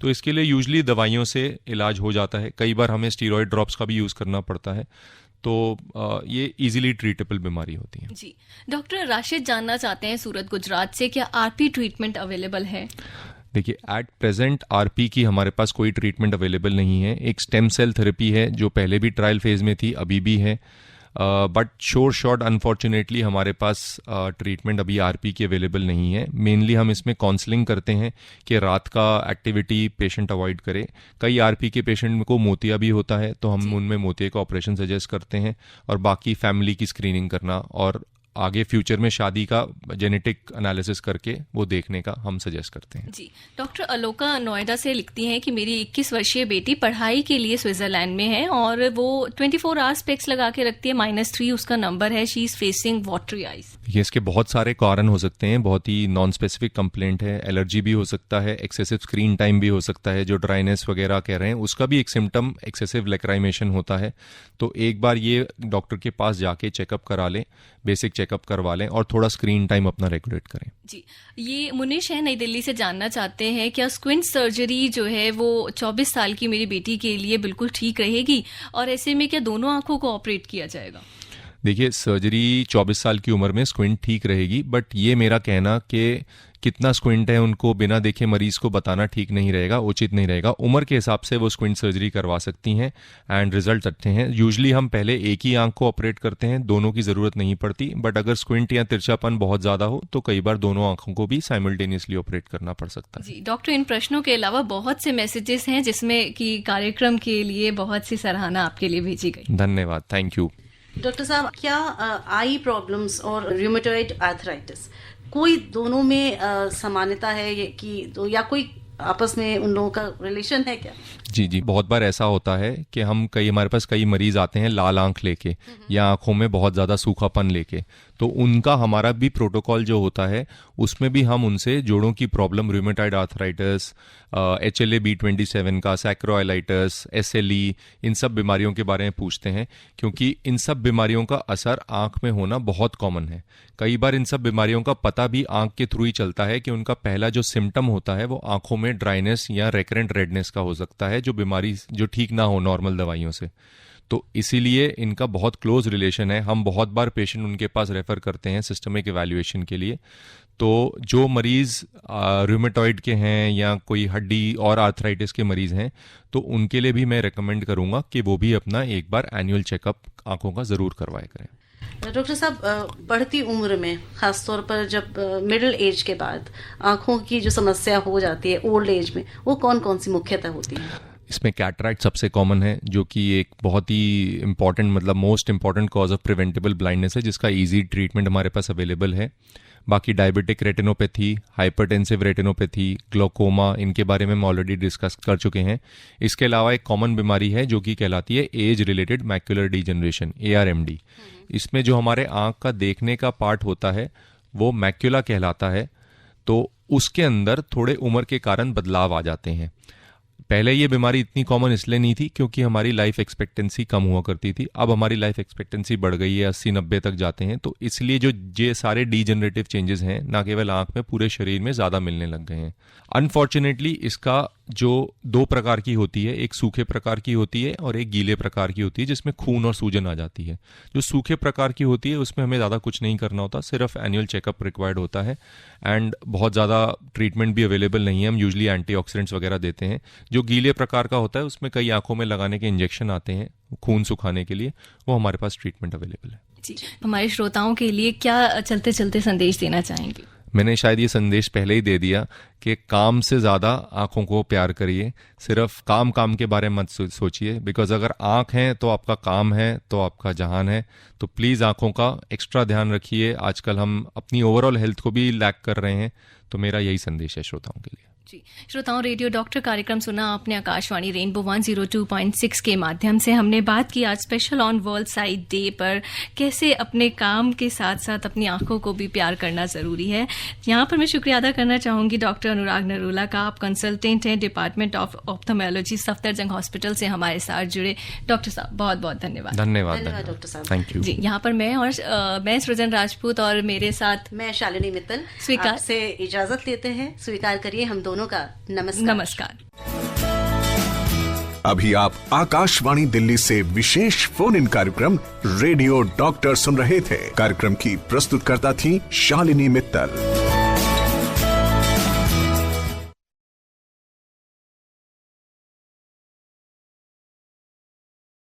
तो इसके लिए यूजुअली दवाइयों से इलाज हो जाता है, कई बार हमें स्टीरॉयड ड्रॉप्स का भी यूज़ करना पड़ता है। तो ये इजीली ट्रीटेबल बीमारी होती है। जी डॉक्टर, राशिद जानना चाहते हैं सूरत गुजरात से, क्या आरपी ट्रीटमेंट अवेलेबल है? देखिए, एट प्रेजेंट आरपी की हमारे पास कोई ट्रीटमेंट अवेलेबल नहीं है। एक स्टेम सेल थेरेपी है जो पहले भी ट्रायल फेज में थी, अभी भी है, बट शॉर्ट अनफॉर्चुनेटली हमारे पास ट्रीटमेंट अभी आरपी की अवेलेबल नहीं है। मेनली हम इसमें काउंसलिंग करते हैं कि रात का एक्टिविटी पेशेंट अवॉइड करे। कई आरपी के पेशेंट को मोतिया भी होता है, तो हम उनमें मोतिया का ऑपरेशन सजेस्ट करते हैं, और बाकी फैमिली की स्क्रीनिंग करना और आगे फ्यूचर में शादी का जेनेटिक एनालिसिस करके वो देखने का हम सजेस्ट करते हैं। जी डॉक्टर, अलोका नोएडा से लिखती हैं कि मेरी 21 वर्षीय बेटी पढ़ाई के लिए स्विट्जरलैंड में है और वो 24 आवर्स स्पेक्स लगा के रखती है, -3 उसका नंबर है, she is facing watery eyes. ये इसके बहुत सारे कारण हो सकते हैं, बहुत ही नॉन स्पेसिफिक कंप्लेंट है। एलर्जी भी हो सकता है, एक्सेसिव स्क्रीन टाइम भी हो सकता है, जो ड्राइनेस वगैरह कह रहे हैं उसका भी एक सिम्टम एक्सेसिव लैक्राइमेशन होता है। तो एक बार ये डॉक्टर के पास जाके चेकअप करा लें, बेसिक चेकअप करवा लें, और थोड़ा स्क्रीन टाइम अपना रेगुलेट करें। जी, ये मुनीश है नई दिल्ली से, जानना चाहते हैं क्या स्क्विंट सर्जरी जो है वो 24 साल की मेरी बेटी के लिए बिल्कुल ठीक रहेगी, और ऐसे में क्या दोनों आंखों को ऑपरेट किया जाएगा? देखिए, सर्जरी 24 साल की उम्र में स्क्विंट ठीक रहेगी, बट ये मेरा कहना कि कितना स्क्विंट है उनको बिना देखे मरीज को बताना ठीक नहीं रहेगा, उचित नहीं रहेगा। उम्र के हिसाब से वो स्क्विंट सर्जरी करवा सकती हैं एंड रिजल्ट अच्छे हैं। यूजुअली हम पहले एक ही आंख को ऑपरेट करते हैं, दोनों की ज़रूरत नहीं पड़ती, बट अगर स्क्विंट या तिरछापन बहुत ज़्यादा हो तो कई बार दोनों आंखों को भी साइमल्टेनियसली ऑपरेट करना पड़ सकता है। जी डॉक्टर, इन प्रश्नों के अलावा बहुत से मैसेजेस हैं जिसमें कि कार्यक्रम के लिए बहुत सी सराहना आपके लिए भेजी गई। धन्यवाद, थैंक यू। डॉक्टर साहब, क्या आई प्रॉब्लम्स और रूमेटॉइड आर्थराइटिस कोई दोनों में समानता है कि तो, या कोई आपस में उन लोगों का रिलेशन है क्या? जी, बहुत बार ऐसा होता है कि हमारे पास कई मरीज आते हैं लाल आंख लेके या आंखों में बहुत ज़्यादा सूखापन लेके, तो उनका हमारा भी प्रोटोकॉल जो होता है उसमें भी हम उनसे जोड़ों की प्रॉब्लम, रूमेटॉइड आर्थराइटिस, HLA-B27 का, सैक्रोआइलाइटिस, SLE, इन सब बीमारियों के बारे में पूछते हैं, क्योंकि इन सब बीमारियों का असर आंख में होना बहुत कॉमन है। कई बार इन सब बीमारियों का पता भी आंख के थ्रू ही चलता है कि उनका पहला जो सिम्टम होता है वो आंखों में ड्राइनेस या रेकरेंट रेडनेस का हो सकता है, जो बीमारी जो ठीक ना हो नॉर्मल दवाइयों से। तो इसीलिए इनका बहुत क्लोज रिलेशन है। हम बहुत बार पेशेंट उनके पास रेफर करते हैं सिस्टमिक इवैल्यूएशन के लिए। तो जो मरीज रूमेटॉइड के हैं या कोई हड्डी और आर्थराइटिस के मरीज हैं, तो उनके लिए भी मैं रेकमेंड करूंगा कि वो भी अपना एक बार एनुअल चेकअप आंखों का ज़रूर करवाया करें। डॉक्टर साहब, बढ़ती उम्र में, खासतौर पर जब मिडिल एज के बाद आंखों की जो समस्या हो जाती है ओल्ड एज में, वो कौन कौन सी मुख्यतः होती है? इसमें कैटरैक्ट सबसे कॉमन है, जो कि एक बहुत ही इंपॉर्टेंट, मतलब most important cause of preventable blindness है, जिसका इजी ट्रीटमेंट हमारे पास अवेलेबल है। बाकी diabetic retinopathy, hypertensive retinopathy, glaucoma, इनके बारे में हम ऑलरेडी डिस्कस कर चुके हैं। इसके अलावा एक कॉमन बीमारी है जो कि कहलाती है age related macular degeneration, ARMD। इसमें जो हमारे आंख का देखने का पार्ट होता है वो मैक्युला कहलाता है। तो उसके अंदर थोड़े उम्र के कारण बदलाव आ जाते हैं। पहले ये बीमारी इतनी कॉमन इसलिए नहीं थी क्योंकि हमारी लाइफ एक्सपेक्टेंसी कम हुआ करती थी, अब हमारी लाइफ एक्सपेक्टेंसी बढ़ गई है, 80-90 तक जाते हैं। तो इसलिए जो ये सारे डीजनरेटिव चेंजेस हैं ना केवल आंख में, पूरे शरीर में ज़्यादा मिलने लग गए हैं। अनफॉर्चुनेटली इसका जो 2 प्रकार की होती है, एक सूखे प्रकार की होती है और एक गीले प्रकार की होती है, जिसमें खून और सूजन आ जाती है। जो सूखे प्रकार की होती है उसमें हमें ज़्यादा कुछ नहीं करना होता, सिर्फ एनुअल चेकअप रिक्वायर्ड होता है एंड बहुत ज़्यादा ट्रीटमेंट भी अवेलेबल नहीं है। हम यूजुअली एंटीऑक्सीडेंट्स वगैरह देते हैं। जो गीले प्रकार का होता है उसमें कई आंखों में लगाने के इंजेक्शन आते हैं खून सुखाने के लिए, वो हमारे पास ट्रीटमेंट अवेलेबल है। जी, हमारे श्रोताओं के लिए क्या चलते चलते संदेश देना चाहेंगे? मैंने शायद ये संदेश पहले ही दे दिया कि काम से ज़्यादा आँखों को प्यार करिए। सिर्फ काम के बारे में मत सोचिए, बिकॉज अगर आँख है तो आपका काम है, तो आपका जहान है। तो प्लीज़ आँखों का एक्स्ट्रा ध्यान रखिए। आजकल हम अपनी ओवरऑल हेल्थ को भी लैक कर रहे हैं, तो मेरा यही संदेश है श्रोताओं के लिए। जी श्रोताओं, रेडियो डॉक्टर कार्यक्रम सुना आपने आकाशवाणी रेनबो 102.6 के माध्यम से। हमने बात की आज special on world site day पर कैसे अपने काम के साथ साथ अपनी आंखों को भी प्यार करना ज़रूरी है। यहाँ पर मैं शुक्रिया अदा करना चाहूँगी डॉक्टर अनुराग नरूला का। आप कंसल्टेंट हैं डिपार्टमेंट ऑफ ऑप्थेमोलॉजी, सफदरजंग हॉस्पिटल से हमारे साथ जुड़े। डॉक्टर साहब बहुत बहुत धन्यवाद। धन्यवाद डॉक्टर साहब। थैंक यू जी। यहाँ पर मैं सृजन राजपूत और मेरे साथ मैं शालिनी मित्तल स्वीकार से इजाजत लेते हैं। स्वीकार करिए हम दोनों का नमस्कार। अभी आप आकाशवाणी दिल्ली से विशेष फोन इन कार्यक्रम रेडियो डॉक्टर सुन रहे थे। कार्यक्रम की प्रस्तुतकर्ता थी शालिनी मित्तल।